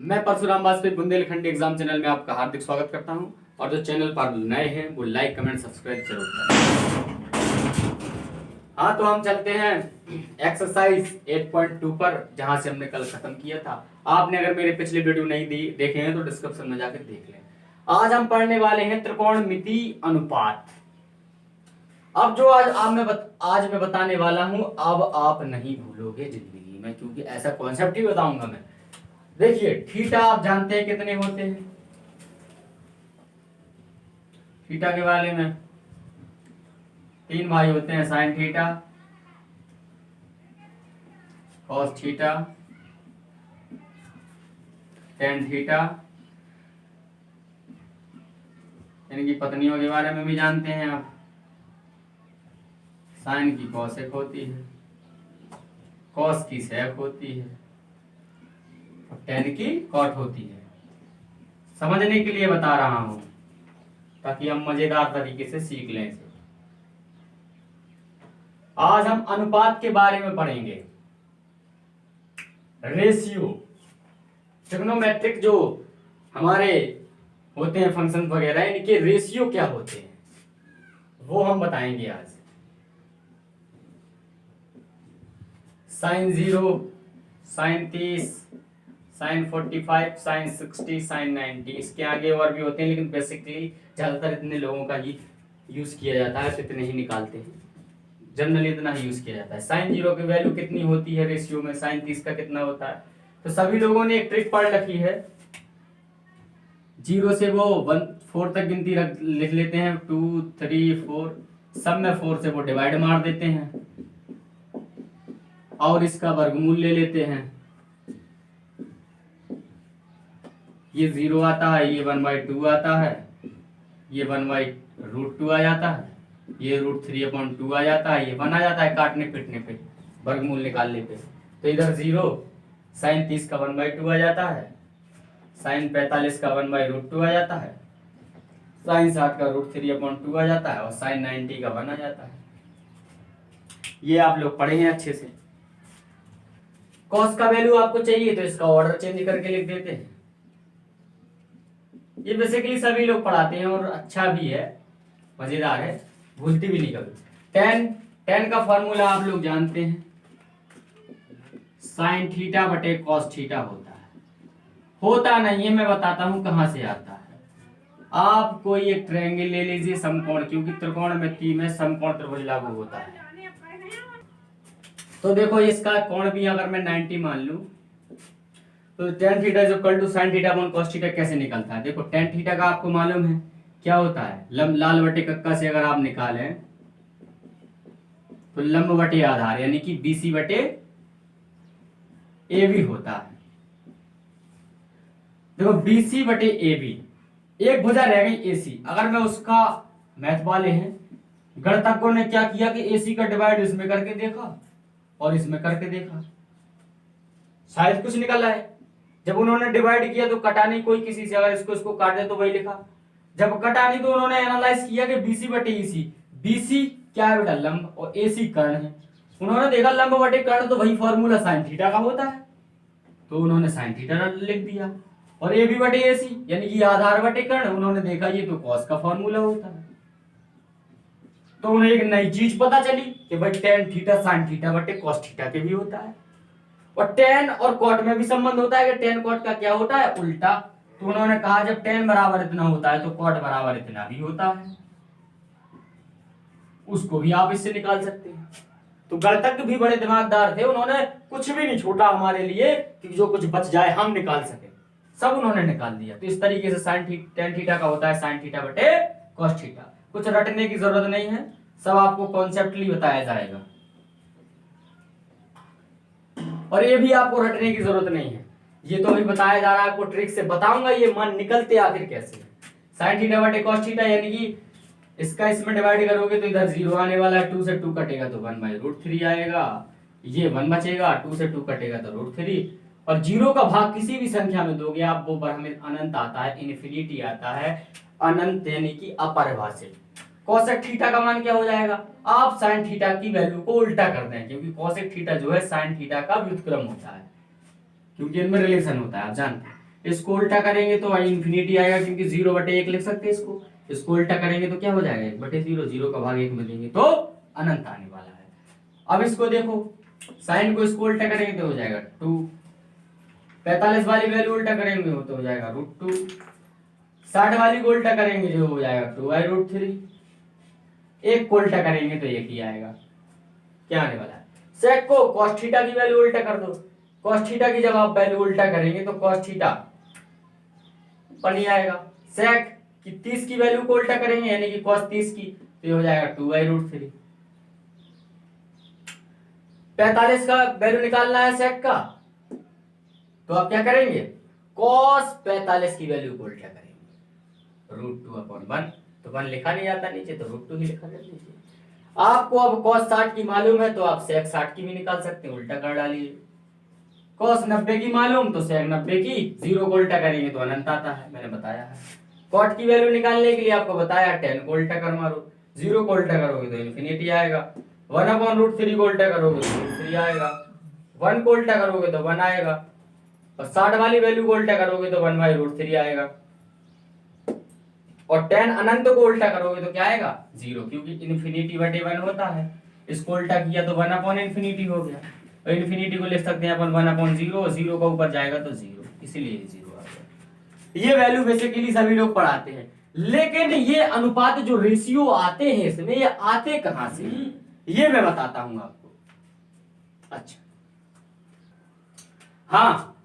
मैं Parshuram Vajpayee Bundelkhand exam channel में आपका हार्दिक स्वागत करता हूं और जो चैनल पर नए हैं वो लाइक कमेंट सब्सक्राइब जरूर करें। हाँ, तो हम चलते हैं एक्सरसाइज 8.2 पर, जहां से हमने कल खत्म किया था। आपने अगर मेरे पिछले वीडियो नहीं देखे हैं तो डिस्क्रिप्शन में जाकर देख लें। आज हम पढ़ने वाले हैं त्रिकोणमिति अनुपात। अब जो आज मैं बताने वाला हूं, अब आप नहीं भूलोगे जिंदगी में, क्योंकि ऐसा कॉन्सेप्ट ही बताऊंगा मैं। देखिए, थीटा आप जानते हैं कितने होते हैं। थीटा के बारे में 3 भाई होते हैं, sine theta, cos theta, tan theta. इनकी पत्नियों के बारे में भी जानते हैं आप। साइन की कॉसेक होती है, कॉस की सेक होती है और टेन की कॉट होती है। समझने के लिए बता रहा हूं ताकि हम मजेदार तरीके से सीख लें इसे। आज हम अनुपात के बारे में पढ़ेंगे। रेशियो, ट्रिग्नोमेट्रिक जो हमारे होते हैं फंक्शन वगैरह, इनके रेशियो क्या होते हैं वो हम बताएंगे आज। Sine 0, sine 30, sine 45, sine 60, sine 90। इसके आगे और भी होते हैं, लेकिन बेसिकली ज्यादातर इतने लोगों का ही यूज किया जाता है, तो इतने ही निकालते हैं। जनरली इतना ही यूज किया जाता है। साइन 0 की वैल्यू कितनी होती है रेशियो में, साइन 30 का कितना होता है। तो सभी लोगों ने एक ट्रिक पढ़ रखी है। 0 से वो 4 तक गिनती लिख लेते हैं, 2 3 4, सब में 4 से वो डिवाइड मार देते हैं और इसका वर्गमूल ले लेते हैं। ये 0 आता है, ये 1/2 आता है, ये 1/√2 आ जाता है, ये √3/2 आ जाता है, ये 1 आ जाता है काटने पीटने पे, वर्गमूल निकालने पे। तो इधर 0, साइन 30 का 1/2 आ जाता है, साइन 45 का 1/√2 आ जाता है, साइन 60 का √3/2 आ जाता है और साइन 90 का 1 आ जाता है। ये आप लोग पढ़े हैं अच्छे से। कॉस का वैल्यू आपको चाहिए तो इसका ऑर्डर चेंज करके लिख देते हैं। ये बेसिकली सभी लोग पढ़ाते हैं और अच्छा भी है, मजेदार है, भूलती भी नहीं कभी। टेन का फॉर्मूला आप लोग जानते हैं, साइन थीटा बटे कॉस थीटा होता नहीं है, मैं बताता हूं कहां से आता है। आप कोई एक ट्रायंगल ले लीजिए समकोण, क्योंकि त्रिकोणमिति में समकोण त्रिभुज लागू होता है। तो देखो, इसका कोण भी अगर मैं 90 मान लूं तो tan theta is equal to sin theta upon cos theta कैसे निकलता है। देखो, tan थीटा का आपको मालूम है क्या होता है, लाल बटे कक्का से अगर आप निकालें तो लंब बटे आधार, यानी कि BC बटे AB होता है। देखो, BC बटे AB, एक भुजा रह गई AC। अगर मैं उसका मैथ वाले हैं गणितज्ञों ने क्या किया कि AC का डिवाइड इसमें करके देखा और इसमें करके देखा, शायद कुछ निकला है। जब उन्होंने डिवाइड किया तो कटा नहीं कोई किसी से, अगर इसको काट दे तो वही लिखा। जब कटा नहीं तो उन्होंने एनालाइज किया कि BC बटे EC। BC क्या है बेटा, लंब, और AC कर्ण है। उन्होंने देखा लंब बटे कर्ण तो वही फॉर्मूला साइन थीटा का होता है, तो उन्होंने साइन थीटा लिख दिया। और AB बटे AC यानी कि आधार बटे कर्ण, उन्होंने देखा ये तो कॉस का फॉर्मूला होता है। तो उन्हें एक नई चीज पता चली कि भाई tan थीटा साइन थीटा बटे कॉस थीटा के भी होता है, और tan और cot में भी संबंध होता है कि tan cot का क्या होता है, उल्टा। तो उन्होंने कहा जब tan बराबर इतना होता है तो cot बराबर इतना भी होता है। उसको भी आप इससे निकाल सकते हैं। तो गणितज्ञ भी बड़े दिमागदार थे, उन्होंने कुछ भी नहीं छोड़ा हमारे लिए कि जो कुछ बच जाए हम निकाल सके, सब उन्होंने निकाल दिया। तो इस तरीके से tan थीटा का होता है sin थीटा बटे cos थीटा। कुछ रटने की जरूरत नहीं है, सब आपको कॉन्सेप्टली बताया जाएगा, और ये भी आपको रटने की जरूरत नहीं है। ये तो अभी बताया जा रहा है, आपको ट्रिक से बताऊंगा ये मन निकलते आखिर कैसे है। साइन थीटा बटे कॉस थीटा, यानी कि इसका इसमें डिवाइड करोगे तो इधर 0 आने वाला है, 2 से 2 कटेगा तो 1/√3 आएगा, ये 1 बचेगा, 2 से 2 कटेगा तो √3, और 0 का भाग किसी भी संख्या में दोगे आप वो हमें अनंत आता है, इन्फिनिटी आता है, अनंत यानी कि अपरिभाषित। कोसेक थीटा का मान क्या हो जाएगा, आप साइन थीटा की वैल्यू को उल्टा कर दें, क्योंकि कोसेक थीटा जो है साइन थीटा का व्युत्क्रम होता है, क्योंकि इनमें रिलेशन होता है, आप जानते हैं। इसको उल्टा करेंगे तो इन्फिनिटी आएगा, क्योंकि 0/1 लिख सकते हैं इसको उल्टा करेंगे तो क्या हो जाएगा 1/0, 0 का भाग 1 में देंगे तो अनंत आने वाला है। अब इसको देखो, साइन को इसको उल्टा करेंगे तो हो जाएगा 2, 45 वाली वैल्यू उल्टा करेंगे तो हो जाएगा √2, 60 वाली को उल्टा करेंगे जो हो जाएगा 2/√3, एक को उल्टा करेंगे तो एक ही आएगा। क्या आने वाला है? सेक को cos थीटा की वैल्यू उल्टा कर दो, cos थीटा की जब आप वैल्यू उल्टा करेंगे तो cos थीटा पर नहीं आएगा। सेक की 30 की वैल्यू को उल्टा करेंगे यानी कि cos 30 की, तो ये हो जाएगा 2/√3। 45 का वैल्यू निकालना है सेक का, तो आप क्या करेंगे cos 45 की वैल्यू को उल्टा करेंगे √2/1, तो 1 लिखा नहीं जाता नीचे तो √2 ही लिखा जाता नीचे। आपको अब cos 60 की मालूम है तो आप sec 60 की भी निकाल सकते हैं, उल्टा कर डालिए। cos 90 की मालूम तो sec 90 की, 0 को उल्टा करेंगे तो अनंत आता है, मैंने बताया है। cot की वैल्यू निकालने के लिए आपको बताया 10 को उल्टा कर मारो, 0 को उल्टा करोगे तो इन्फिनिटी आएगा, 1/√3 को उल्टा करोगे तो √3 आएगा, 1 को उल्टा करोगे तो 1 आएगा, और 60 वाली वैल्यू को उल्टा करोगे तो 1/√3 आएगा, और 10 अनंत को उल्टा करोगे तो क्या आएगा 0, क्योंकि इन्फिनिटी/1 होता है। इसको उल्टा किया तो 1/∞ हो गया, और इन्फिनिटी को लिख सकते हैं अपन 1/0, 0 का ऊपर जाएगा तो 0, इसीलिए 0 आ गया। ये वैल्यू बेसिकली सभी लोग पढ़ाते हैं, लेकिन ये अनुपात जो रेशियो आते हैं इसमें, ये आते कहां से ये मैं बताता हूं आपको। अच्छा हाँ,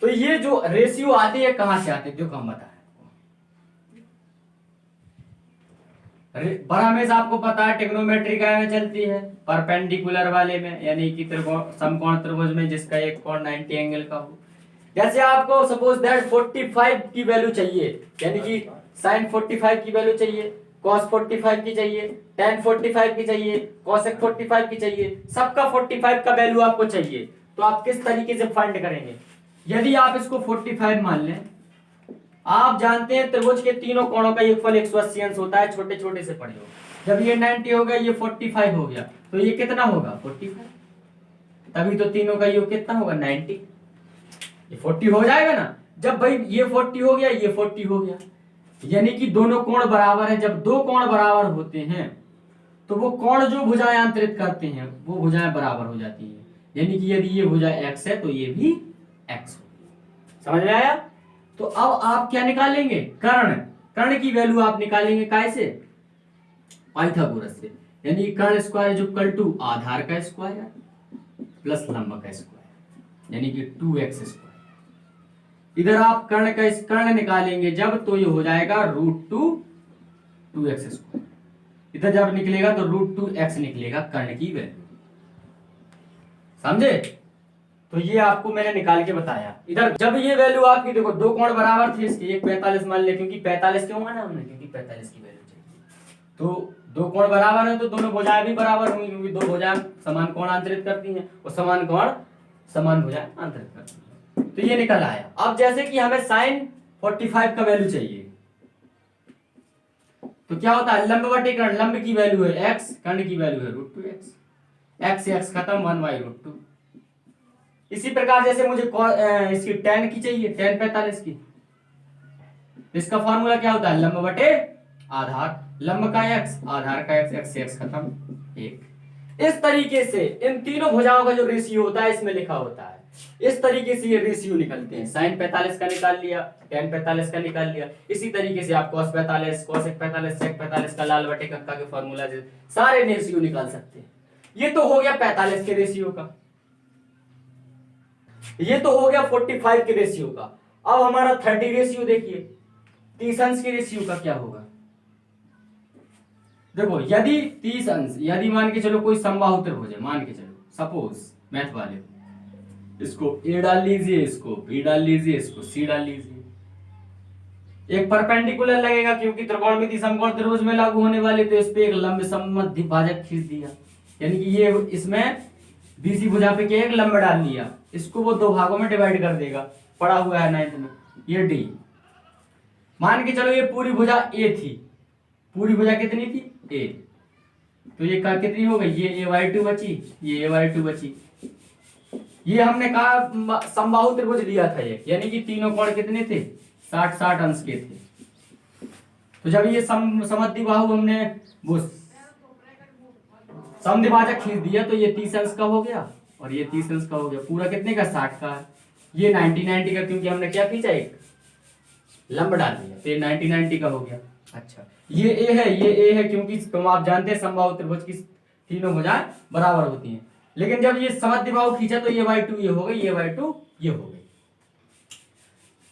तो ये जो रेशियो आते हैं कहां से आते हैं देखो हम बताएं। बड़ा हमेशा आपको पता है ट्रिग्नोमेट्री का में चलती है परपेंडिकुलर वाले में, यानी कि समकोण त्रिभुज में जिसका एक कोण 90 एंगल का हो। जैसे आपको सपोज दैट 45 की वैल्यू चाहिए, यानी कि sin 45 की वैल्यू चाहिए, cos 45 की चाहिए, tan 45 की चाहिए, cosec 45 की चाहिए, सबका 45 का वैल्यू आपको चाहिए, तो आप किस तरीके से फाइंड करेंगे? यदि आप इसको 45 मान लें, आप जानते हैं त्रिभुज के तीनों कोणों का योगफल 180 अंश होता है, छोटे छोटे से पढ़े हो। जब ये 90 हो गया, ये 45 हो गया, तो ये कितना होगा 45, तभी तो तीनों का योग कितना होगा 90, ये 40 हो जाएगा ना। जब भाई ये 40 हो गया, ये 40 हो गया, यानी कि दोनों कोण बराबर है। जब दो कोण बराबर होते हैं तो वो कोण जो भुजाएं अंतरित करते हैं वो भुजाएं बराबर हो जाती हैं, यानी कि यदि ये भुजा x है तो ये भी x होगी। समझ में आया? तो अब आप क्या निकालेंगे? कर्ण, कर्ण की वैल्यू आप निकालेंगे कैसे? पाइथागोरस से, यानी कर्ण स्क्वायर जो इक्वल टू आधार का स्क्वायर प्लस लंब का स्क्वायर, यानी कि 2x²। इधर आप कर्ण का कर्ण निकालेंगे जब, तो ये हो जाएगा √2 2x²। इधर जब निकलेगा तो √2x निकलेगा कर्ण की वैल्यू। समझे? तो ये आपको मैंने निकाल के बताया। इधर जब ये वैल्यू आपकी देखो, दो कोण बराबर थे इसके, एक 45 मान ले, क्योंकि 45 क्यों माना हमने? क्योंकि 45 की वैल्यू चाहिए। तो दो कोण बराबर है तो दोनों भुजाएं भी बराबर होंगी, क्योंकि दो भुजाएं समान कोण अंतरित करती हैं और समान कोण समान भुजाएं अंतरित करती हैं। तो ये निकल आया। अब जैसे कि हमें sin 45 का वैल्यू चाहिए, तो क्या होता है? लंब बटे कर्ण, लंब की वैल्यू है x, कर्ण की वैल्यू है √2x, x से x खत्म 1/√2। इसी प्रकार जैसे मुझे इसकी tan की चाहिए, tan 45 की, इसका फॉर्मूला क्या होता है? लंब बटे आधार, लंब का x आधार का x, x से x खत्म 1। इस तरीके से इन तीनों भुजाओं का जो रेशियो होता है इसमें लिखा होता है। इस तरीके से ये रेशियो निकलते हैं। sin 45 का निकाल लिया, tan 45 का निकाल लिया, इसी तरीके से आप cos 45, cosec 45, sec 45 का लाल बटे कक्का के फॉर्मूला से सारे रेशियो निकाल सकते हैं। ये तो हो गया 45 के रेशियो का, ये तो हो गया 45 के रेशियो का। अब हमारा 30 रेशियो देखिए, 30 अंश के रेशियो का क्या होगा? देखो, यदि 30 अंश, यदि मान के चलो कोई समबाहु त्रिभुज है, मान के चलो सपोज मैथ वाले, इसको A डाल लीजिए, इसको B डाल लीजिए, इसको C डाल लीजिए। एक परपेंडिकुलर लगेगा क्योंकि त्रिकोणमिति समकोण त्रिभुज में लागू होने वाले, तो इस पे एक लंब सममध्य भाजक खींच दिया, यानी कि ये इसमें बीसी भुजा पे के एक लंब डाल लिया, इसको वो दो भागों में डिवाइड कर देगा, पड़ा हुआ है 9th में। ये D, मान के चलो ये पूरी भुजा A थी, पूरी भुजा कितनी थी? A, तो ये कितनी हो गई? ये a/2 बची, ये a/2 बची, ये हमने कहा समबाहु त्रिभुज लिया था ये, यानी कि तीनों कोण कितने थे, 60-60 अंश के थे। तो जब ये समद्विबाहु हमने वो समद्विभाजक खींच दिया तो ये 30 अंश का हो गया और ये 30 अंश का हो गया। पूरा कितने का, 60 का है। ये 90-90 का, क्योंकि हमने क्या खींचा, एक लंब डाल दिया, तो ये 90-90 का हो गया। अच्छा, ये ए है, ये ए है, क्योंकि तुम आप जानते हैं समबाहु त्रिभुज की तीनों भुजाएं बराबर होती हैं। लेकिन जब ये समद्विबाहु खींचा तो ये y2 ये हो गई, ये y2 ये हो गई।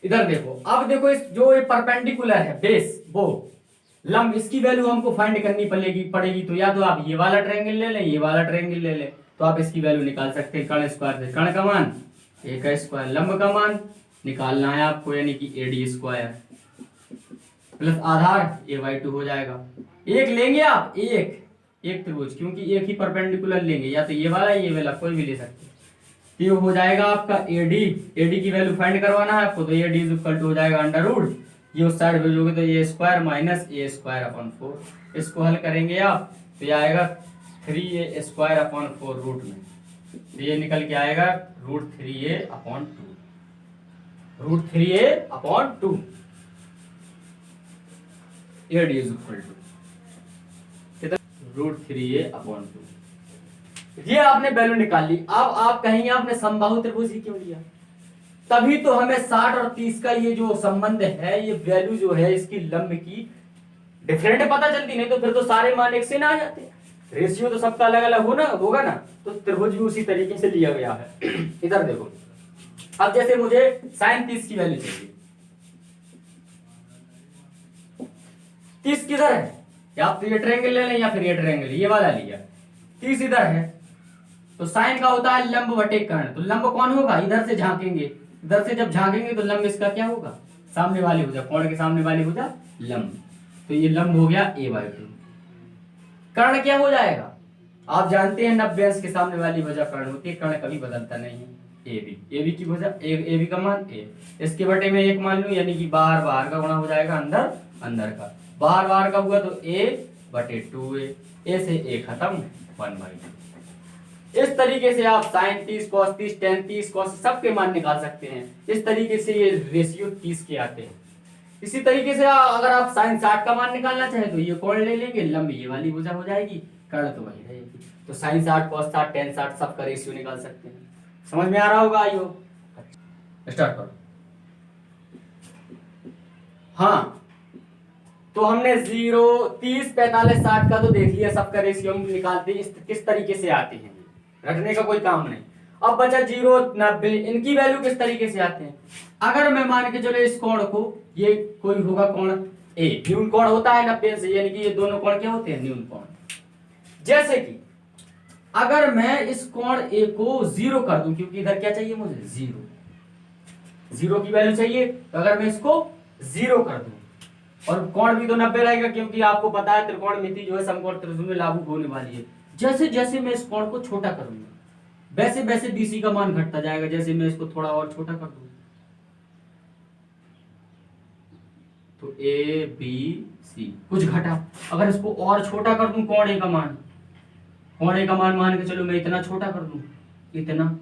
इधर देखो, अब देखो इस जो ये परपेंडिकुलर है बेस, वो लंब, इसकी वैल्यू हमको फाइंड करनी पड़ेगी। तो या तो आप ये वाला ट्रायंगल ले लें, ये वाला ट्रायंगल ले लें, तो आप इसकी वैल्यू निकाल सकते हैं। कर्ण स्क्वायर से कर्ण का मान a का स्क्वायर, लंब का मान निकालना है आपको, यानी कि AD स्क्वायर प्लस आधार a/2 हो जाएगा। एक लेंगे आप, एक त्रिभुज, क्योंकि एक ही परपेंडिकुलर लेंगे, या तो ये वाला कोई भी ले सकते हैं। ये हो जाएगा आपका AD की वैल्यू फाइंड करवाना है आपको, तो AD इज इक्वल टू हो जाएगा अंडर रूट, ये उस साइड भेजोगे तो a स्क्वायर माइनस a²/4। इसको हल करेंगे आप तो ये आएगा 3a² रूट में, तो ये निकल के आएगा √3a/2, √3a/2। AD is equal to √3a/2। ये आपने वैल्यू निकाल ली। अब आप कहेंगे आपने समबाहु त्रिभुज ही क्यों लिया, तभी तो हमें 60 और 30 का ये जो संबंध है, ये वैल्यू जो है इसकी लंब की डिफरेंट पता चलती, नहीं तो फिर तो सारे मान एक से ना आ जाते। रेशियो तो सबका अलग अलग होगा ना, तो त्रिभुज भी उसी तरीके से लिया गया है। इधर देखो, अब जैसे मुझे sin 30 की वैल्यू चाहिए, 30 किधर है, या आप तो ये ट्रायंगल ले लें या फिर ये ट्रायंगल, ये वाला लिया, 30 इधर है, तो साइन का होता है लंब बटे कर्ण। तो लंब कौन होगा, इधर से झांकेंगे, इधर से जब झांकेंगे तो लंब इसका क्या होगा, सामने वाली भुजा, कोण के सामने वाली भुजा लंब, तो ये लंब हो गया a/2। कर्ण क्या हो जाएगा, आप जानते हैं 90 अंश के सामने वाली भुजा कर्ण होती है, कर्ण कभी बदलता नहीं है। AB की भुजा, AB का मान a, इसके बटे में 1 मान लूं, यानी कि बाहर का गुणा हो जाएगा अंदर का, बाहर का हुआ तो a/2a, a से a खत्म, 1/2। इस तरीके से आप sin 30, cos 30, tan 30, cos सबके मान निकाल सकते हैं। इस तरीके से ये रेशियो 30 के आते हैं। इसी तरीके से अगर आप sin 60 का मान निकालना चाहें तो ये कोण ले लेंगे, लंब ये वाली भुजा हो जाएगी, कर्ण तो वही रहेगी। तो sin 60, cos 60, tan 60 सबका रेशियो निकाल सकते हैं। समझ में आ रहा होगा आइयो, स्टार्ट करो। हाँ, तो हमने 0, 30, 45, 60 का तो देख लिया, सबका रेशियो हम निकालते हैं, किस तरीके से आते हैं, रखने का कोई काम नहीं। अब बचा 0, 90, इनकी वैल्यू किस तरीके से आते हैं। अगर मैं मान के चलो इस कोण को, ये कोई होगा कोण A, न्यून कोण होता है 90 से, यानी कि ये दोनों कोण क्या होते हैं, न्यून कोण। जैसे कि अगर मैं इस कोण A को 0 कर दूं, क्योंकि इधर क्या चाहिए मुझे, 0 की वैल्यू चाहिए, तो अगर मैं इसको 0 कर दूं, और कोण भी तो 90 रहेगा, क्योंकि आपको पता है त्रिकोणमिति जो है समकोण त्रिभुज में लागू होने वाली है। जैसे जैसे मैं इस कोण को छोटा करूंगा, वैसे वैसे BC का मान घटता जाएगा। जैसे मैं इसको थोड़ा और छोटा कर दूं तो ABC कुछ घटा, अगर इसको और छोटा कर दूं कोण A का मान मान के चलो मैं इतना छोटा कर दूं, इतना,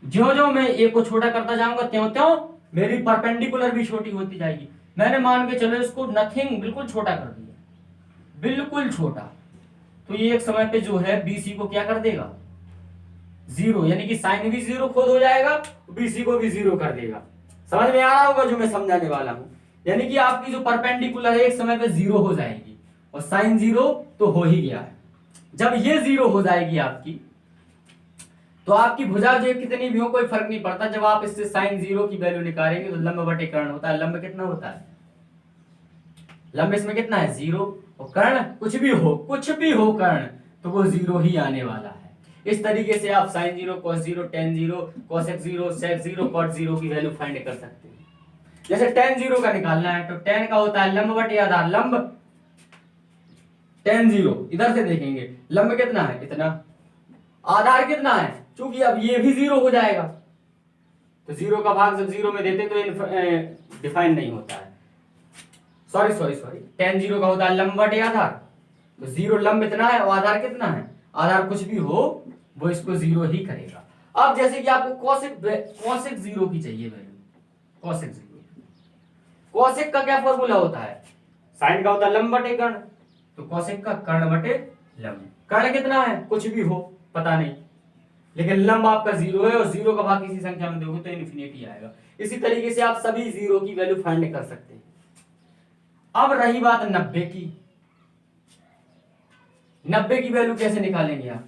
ज्यों मैं A को छोटा करता जाऊंगा त्यों त्यों मेरी परपेंडिकुलर भी छोटी होती जाएगी। मैंने मान के चलो इसको नथिंग बिल्कुल छोटा कर दिया, बिल्कुल छोटा, तो ये एक समय पे जो है BC को क्या कर देगा, 0, यानी कि साइन भी 0 खुद हो जाएगा, BC को भी 0 कर देगा। समझ में आ रहा होगा जो मैं समझाने वाला हूं, यानी कि आपकी जो परपेंडिकुलर है एक समय पे 0 हो जाएगी, और साइन 0 तो हो ही गया है। जब ये 0 हो जाएगी आपकी, तो आपकी भुजा जो कितनी भी हो कोई फर्क नहीं पड़ता। जब आप इससे sin 0 की वैल्यू निकालेंगे तो लंब बटे कर्ण होता है। लंब कितना होता है, लंब इसमें कितना है, 0, और कर्ण कुछ भी हो कर्ण, तो वो 0 ही आने वाला है। इस तरीके से आप sin 0, cos 0, tan 0, cosec 0, sec 0, cot 0 की वैल्यू फाइंड कर सकते हैं। जैसे tan 0 का निकालना है तो tan का होता है लंब बटे आधार, लंब tan 0, इधर से देखेंगे लंब कितना है, इतना, आधार कितना है, चूंकि अब ये भी 0 हो जाएगा, तो 0 का भाग जब 0 में देते तो डिफाइन नहीं होता है। सॉरी tan 0 का होता है लंब बटे आधार, तो 0 लंब इतना है और आधार कितना है, आधार कुछ भी हो वो इसको जीरो ही करेगा। अब जैसे कि आपको कॉसेक जीरो की चाहिए वैल्यू, कॉसेक जीरो, कॉसेक का क्या फॉर्मूला होता है, साइन का होता है लंब बटे कर्ण, तो कॉसेक का कर्ण बटे लंब। कर्ण कितना है कुछ भी हो पता नहीं, लेकिन लंब आपका जीरो है और जीरो का भाग किसी संख्या में दोगे तो इन्फिनिटी आएगा। इसी तरीके से आप सभी जीरो की वैल्यू फाइंड कर सकते हैं। अब रही बात 90 की, 90 की वैल्यू कैसे निकालेंगे आप,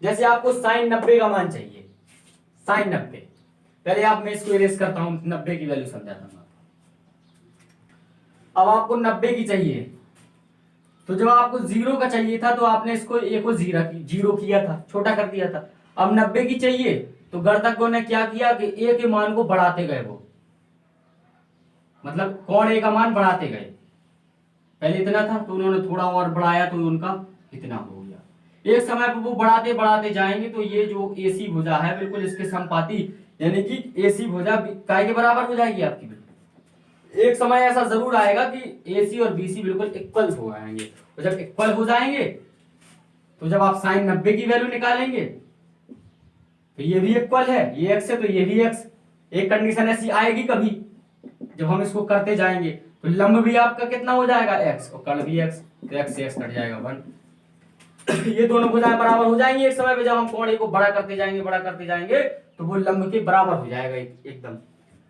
जैसे आपको साइन 90 का मान चाहिए, साइन 90, पहले आप मैं इसको इरेज करता हूं, 90 की वैल्यू समझाता हूं। अब आपको 90 की चाहिए, तो जब आपको जीरो का चाहिए था तो आपने इसको ए को जीरो किया था, छोटा कर दिया था। अब 90 की चाहिए तो गणतज्ञों ने क्या किया कि ए के मान को बढ़ाते गए, वो मतलब कोण ए का मान बढ़ाते गए, पहले इतना था तो उन्होंने थोड़ा और बढ़ाया तो उनका इतना हो गया। एक समय पर वो बढ़ाते बढ़ाते जाएंगे तो ये जो एसी भुजा है बिल्कुल इसके समपाती, यानी कि एसी भुजा काय के बराबर हो जाएगी आपकी। बिल्कुल एक समय ऐसा जरूर आएगा कि एसी और बीसी बिल्कुल इक्वल हो जाएंगे, और जब इक्वल हो जाएंगे तो जब आप साइन 90 की वैल्यू निकालेंगे तो ये भी इक्वल है, ये एक्स है तो ये भी एक्स। एक कंडीशन ऐसी आएगी कभी जब हम इसको करते जाएंगे तो लंब भी आपका कितना हो जाएगा एक्स और कर्ण भी एक्स, तो एक्स से एक्स कट जाएगा 1। ये दोनों भुजाएं बराबर हो जाएंगी एक समय पे, जब हम कोण ए को बड़ा करते जाएंगे तो वो लंब के बराबर हो जाएगा एकदम।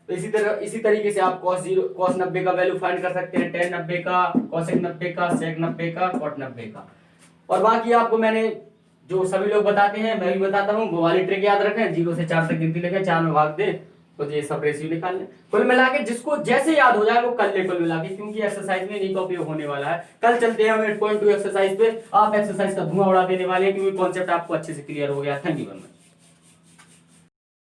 तो इसी तरीके से आप cos 90 का वैल्यू फाइंड कर सकते हैं, tan 90 का, cosec 90 का, sec 90 का, cot 90 का। और बाकी आपको मैंने जो सभी लोग बताते हैं मैं भी बताता हूँ, वो वाली ट्रिक याद रखें, 0 से 4 तक गिनती लिखें, 4 में भाग दें तो ये सब रेशियो निकाल लें। कुल मिला के जिसको जैसे याद हो जाए वो कर ले कुल मिला के, क्योंकि एक्सरसाइज में इन्हीं का उपयोग होने वाला है। कल चलते हैं हम 8.2 एक्सरसाइज पे, आप एक्सरसाइज का धुआं उड़ा देने वाले हैं, क्योंकि कॉन्सेप्ट आपको अच्छे से क्लियर हो गया। Thank you very much.